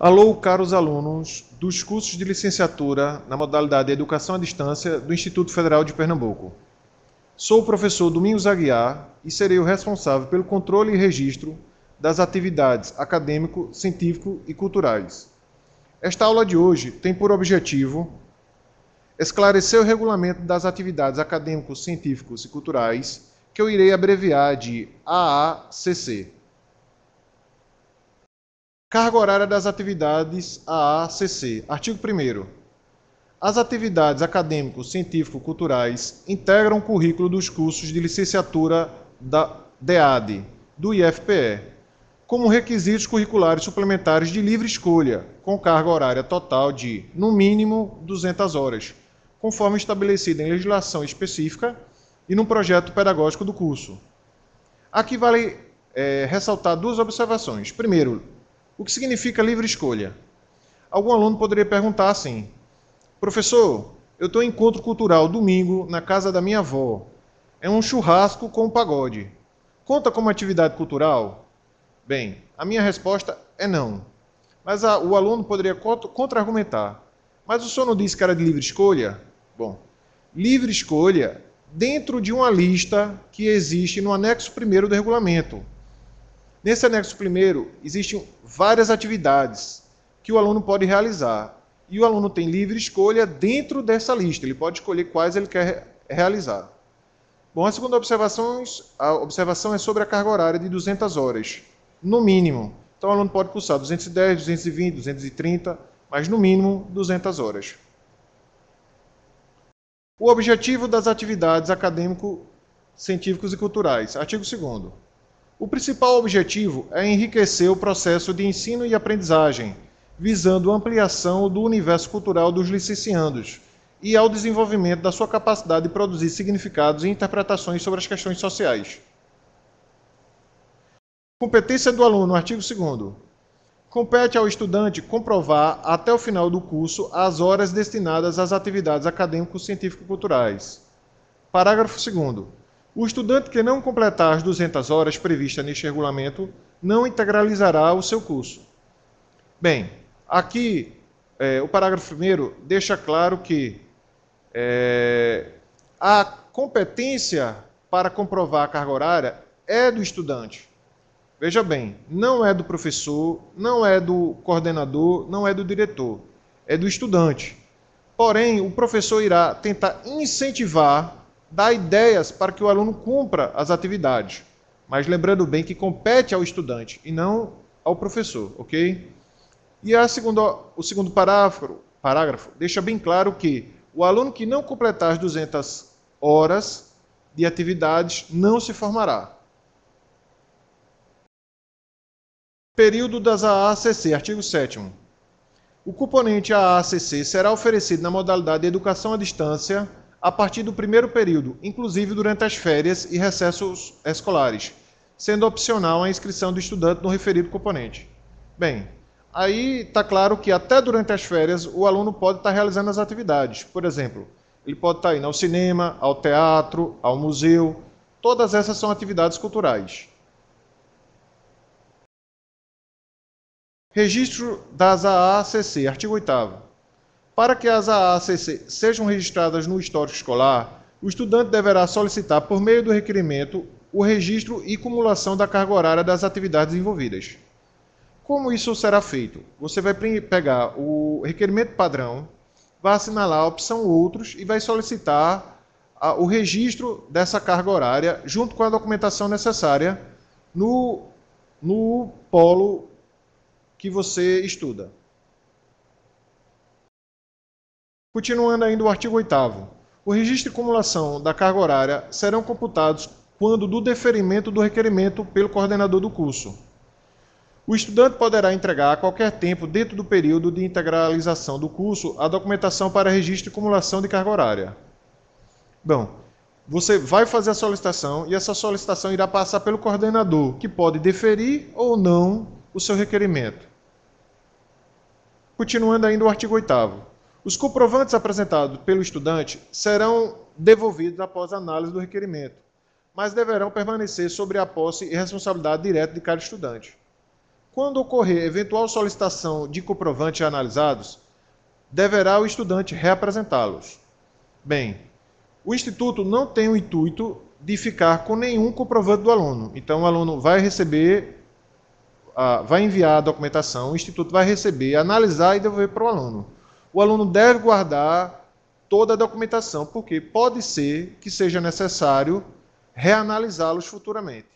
Alô, caros alunos dos cursos de licenciatura na modalidade Educação à Distância do Instituto Federal de Pernambuco. Sou o professor Domingos Aguiar e serei o responsável pelo controle e registro das atividades acadêmico, científico e culturais. Esta aula de hoje tem por objetivo esclarecer o regulamento das atividades acadêmicos, científicos e culturais, que eu irei abreviar de AACC. Carga horária das atividades AACC. Artigo 1º. As atividades acadêmicos, científico-culturais integram o currículo dos cursos de licenciatura da DEAD, do IFPE, como requisitos curriculares suplementares de livre escolha, com carga horária total de, no mínimo, 200 horas, conforme estabelecido em legislação específica e no projeto pedagógico do curso. Aqui vale ressaltar duas observações. Primeiro, o que significa livre escolha? Algum aluno poderia perguntar assim: professor, eu estou em encontro cultural domingo na casa da minha avó. É um churrasco com um pagode. Conta como atividade cultural? Bem, a minha resposta é não. Mas o aluno poderia contra-argumentar. Mas o senhor não disse que era de livre escolha? Bom, livre escolha dentro de uma lista que existe no anexo 1º do regulamento. Nesse anexo 1º, existem várias atividades que o aluno pode realizar. E o aluno tem livre escolha dentro dessa lista. Ele pode escolher quais ele quer realizar. Bom, a segunda observação é sobre a carga horária de 200 horas, no mínimo. Então, o aluno pode cursar 210, 220, 230, mas no mínimo 200 horas. O objetivo das atividades acadêmico, científicos e culturais. Artigo 2º. O principal objetivo é enriquecer o processo de ensino e aprendizagem, visando a ampliação do universo cultural dos licenciandos e ao desenvolvimento da sua capacidade de produzir significados e interpretações sobre as questões sociais. Competência do aluno, artigo 2º. Compete ao estudante comprovar até o final do curso as horas destinadas às atividades acadêmicos, científicos e culturais. Parágrafo 2º. O estudante que não completar as 200 horas previstas neste regulamento não integralizará o seu curso. Bem, aqui o parágrafo 1º deixa claro que a competência para comprovar a carga horária é do estudante. Veja bem, não é do professor, não é do coordenador, não é do diretor, é do estudante. Porém, o professor irá tentar incentivar, dar ideias para que o aluno cumpra as atividades. Mas lembrando bem que compete ao estudante e não ao professor, ok? E o segundo parágrafo deixa bem claro que o aluno que não completar as 200 horas de atividades não se formará. Período das AACC, artigo 7º. O componente AACC será oferecido na modalidade de educação à distância a partir do primeiro período, inclusive durante as férias e recessos escolares, sendo opcional a inscrição do estudante no referido componente. Bem, aí está claro que até durante as férias o aluno pode estar realizando as atividades. Por exemplo, ele pode estar indo ao cinema, ao teatro, ao museu. Todas essas são atividades culturais. Registro das AACC, artigo 8º. Para que as AACC sejam registradas no histórico escolar, o estudante deverá solicitar, por meio do requerimento, o registro e cumulação da carga horária das atividades envolvidas. Como isso será feito? Você vai pegar o requerimento padrão, vai assinalar a opção Outros e vai solicitar o registro dessa carga horária junto com a documentação necessária no polo que você estuda. Continuando ainda o artigo 8º. O registro e cumulação da carga horária serão computados quando do deferimento do requerimento pelo coordenador do curso. O estudante poderá entregar a qualquer tempo, dentro do período de integralização do curso, a documentação para registro e cumulação de carga horária. Bom, você vai fazer a solicitação e essa solicitação irá passar pelo coordenador, que pode deferir ou não o seu requerimento. Continuando ainda o artigo 8º. Os comprovantes apresentados pelo estudante serão devolvidos após a análise do requerimento, mas deverão permanecer sobre a posse e responsabilidade direta de cada estudante. quando ocorrer eventual solicitação de comprovantes analisados, deverá o estudante reapresentá-los. Bem, o Instituto não tem o intuito de ficar com nenhum comprovante do aluno. Então, o aluno vai receber, vai enviar a documentação, o Instituto vai receber, analisar e devolver para o aluno. O aluno deve guardar toda a documentação, porque pode ser que seja necessário reanalisá-los futuramente.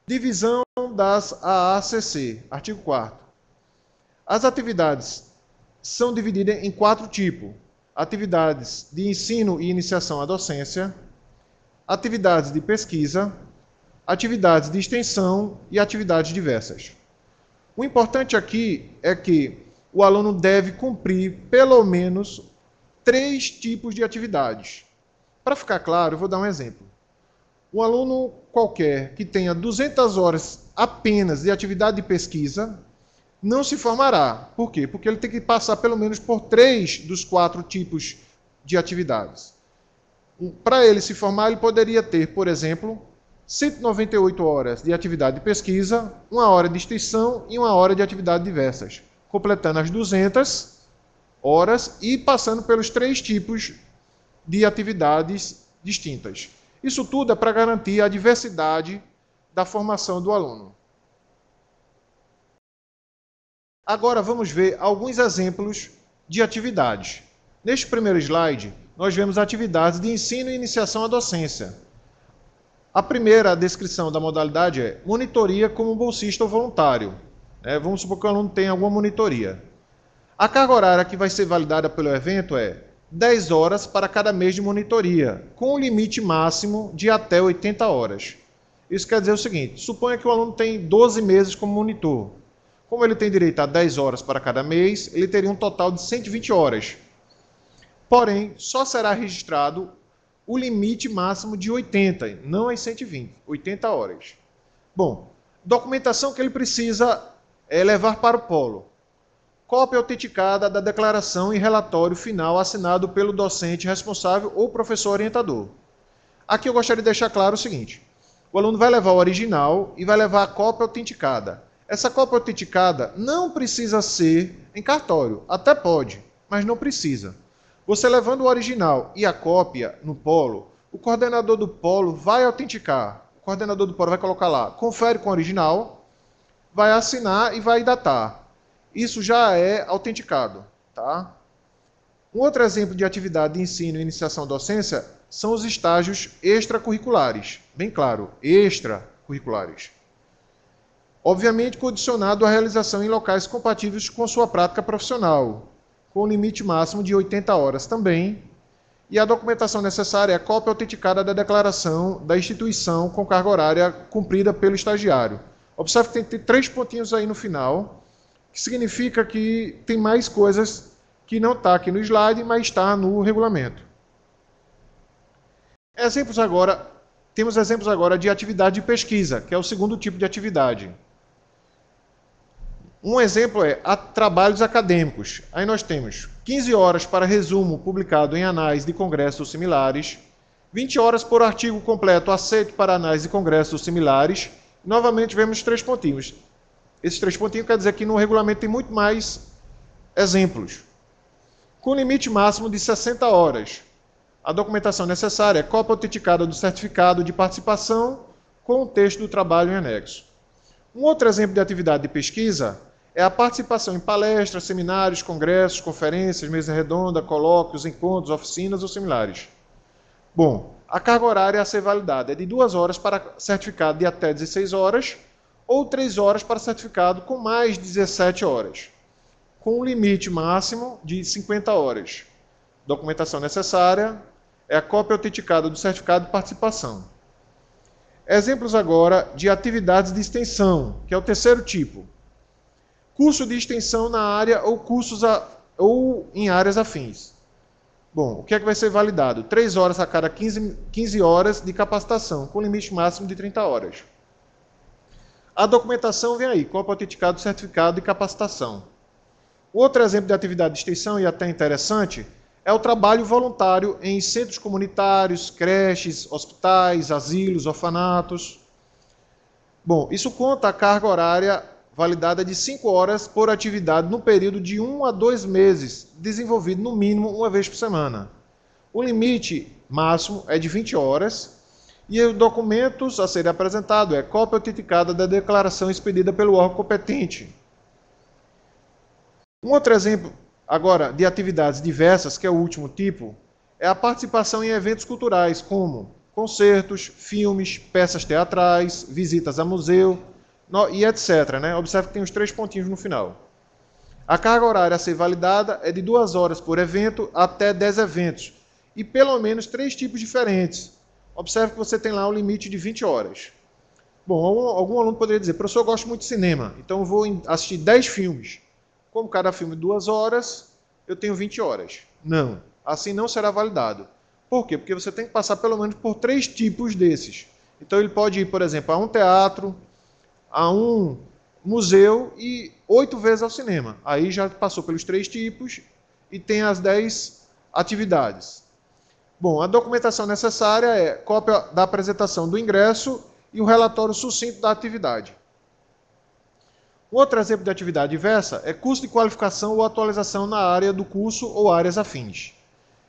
Divisão das AACC, artigo 4º. As atividades são divididas em 4 tipos. Atividades de ensino e iniciação à docência, atividades de pesquisa, atividades de extensão e atividades diversas. O importante aqui é que o aluno deve cumprir pelo menos 3 tipos de atividades. Para ficar claro, eu vou dar um exemplo. Um aluno qualquer que tenha 200 horas apenas de atividade de pesquisa não se formará. Por quê? Porque ele tem que passar pelo menos por 3 dos 4 tipos de atividades. Para ele se formar, ele poderia ter, por exemplo, 198 horas de atividade de pesquisa, 1 hora de extensão e 1 hora de atividade diversas, completando as 200 horas e passando pelos 3 tipos de atividades distintas. Isso tudo é para garantir a diversidade da formação do aluno. Agora vamos ver alguns exemplos de atividades. Neste primeiro slide, nós vemos atividades de ensino e iniciação à docência. A primeira descrição da modalidade é monitoria como bolsista ou voluntário. Vamos supor que o aluno tenha alguma monitoria. A carga horária que vai ser validada pelo evento é 10 horas para cada mês de monitoria, com o limite máximo de até 80 horas. Isso quer dizer o seguinte, suponha que o aluno tem 12 meses como monitor. Como ele tem direito a 10 horas para cada mês, ele teria um total de 120 horas. Porém, só será registrado o limite máximo de 80, não as 120, 80 horas. Bom, documentação que ele precisa levar para o polo. Cópia autenticada da declaração e relatório final assinado pelo docente responsável ou professor orientador. Aqui eu gostaria de deixar claro o seguinte, o aluno vai levar o original e vai levar a cópia autenticada. Essa cópia autenticada não precisa ser em cartório, até pode, mas não precisa. Você levando o original e a cópia no polo, o coordenador do polo vai autenticar. O coordenador do polo vai colocar lá, confere com o original, vai assinar e vai datar. Isso já é autenticado. Tá? Um outro exemplo de atividade de ensino e iniciação à docência são os estágios extracurriculares. Bem claro, extracurriculares. Obviamente condicionado à realização em locais compatíveis com sua prática profissional, com limite máximo de 80 horas também, e a documentação necessária é a cópia autenticada da declaração da instituição com carga horária cumprida pelo estagiário. Observe que tem que ter 3 pontinhos aí no final, que significa que tem mais coisas que não está aqui no slide, mas está no regulamento. Temos exemplos agora de atividade de pesquisa, que é o segundo tipo de atividade. Um exemplo é trabalhos acadêmicos. Aí nós temos 15 horas para resumo publicado em anais de congressos similares, 20 horas por artigo completo aceito para anais de congressos similares. Novamente vemos 3 pontinhos. Esses 3 pontinhos quer dizer que no regulamento tem muito mais exemplos. Com limite máximo de 60 horas. A documentação necessária é cópia autenticada do certificado de participação com o texto do trabalho em anexo. Um outro exemplo de atividade de pesquisa é a participação em palestras, seminários, congressos, conferências, mesa redonda, colóquios, encontros, oficinas ou similares. Bom, a carga horária a ser validada é de 2 horas para certificado de até 16 horas ou 3 horas para certificado com mais de 17 horas, com um limite máximo de 50 horas. Documentação necessária é a cópia autenticada do certificado de participação. Exemplos agora de atividades de extensão, que é o terceiro tipo. Curso de extensão na área ou em áreas afins. Bom, o que é que vai ser validado? 3 horas a cada 15 horas de capacitação, com limite máximo de 30 horas. A documentação vem aí, cópia autenticada do certificado de capacitação. Outro exemplo de atividade de extensão, e até interessante, é o trabalho voluntário em centros comunitários, creches, hospitais, asilos, orfanatos. Bom, isso conta a carga horária validada de 5 horas por atividade no período de 1 a 2 meses, desenvolvido no mínimo uma vez por semana. O limite máximo é de 20 horas e os documentos a serem apresentados é cópia autenticada da declaração expedida pelo órgão competente. Um outro exemplo agora de atividades diversas, que é o último tipo, é a participação em eventos culturais, como concertos, filmes, peças teatrais, visitas a museu e etc. Né? Observe que tem os 3 pontinhos no final. A carga horária a ser validada é de 2 horas por evento até 10 eventos, e pelo menos 3 tipos diferentes. Observe que você tem lá o limite de 20 horas. Bom, algum aluno poderia dizer, professor, eu gosto muito de cinema, então eu vou assistir 10 filmes. Como cada filme 2 horas, eu tenho 20 horas. Não, assim não será validado. Por quê? Porque você tem que passar pelo menos por 3 tipos desses. Então ele pode ir, por exemplo, a um teatro, a um museu e 8 vezes ao cinema. Aí já passou pelos 3 tipos e tem as 10 atividades. Bom, a documentação necessária é cópia da apresentação do ingresso e o relatório sucinto da atividade. Um outro exemplo de atividade diversa é curso de qualificação ou atualização na área do curso ou áreas afins.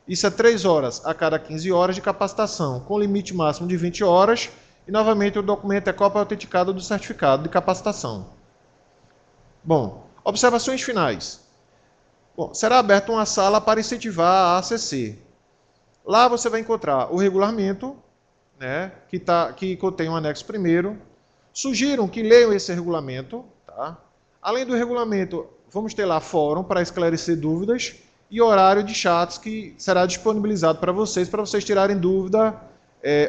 Isso é 3 horas a cada 15 horas de capacitação, com limite máximo de 20 horas, e novamente o documento é cópia autenticada do certificado de capacitação. Bom, observações finais. Bom, será aberta uma sala para incentivar a ACC. Lá você vai encontrar o regulamento, né, que contém um anexo primeiro. Sugiro que leiam esse regulamento. Tá? Além do regulamento, vamos ter lá fórum para esclarecer dúvidas e horário de chats que será disponibilizado para vocês tirarem dúvida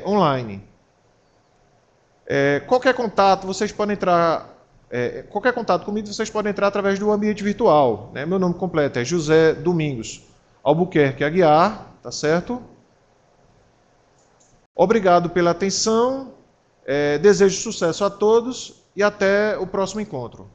online. Qualquer contato, vocês podem entrar. Qualquer contato comigo, vocês podem entrar através do ambiente virtual. Né? Meu nome completo é José Domingos Albuquerque Aguiar, tá certo? Obrigado pela atenção, desejo sucesso a todos e até o próximo encontro.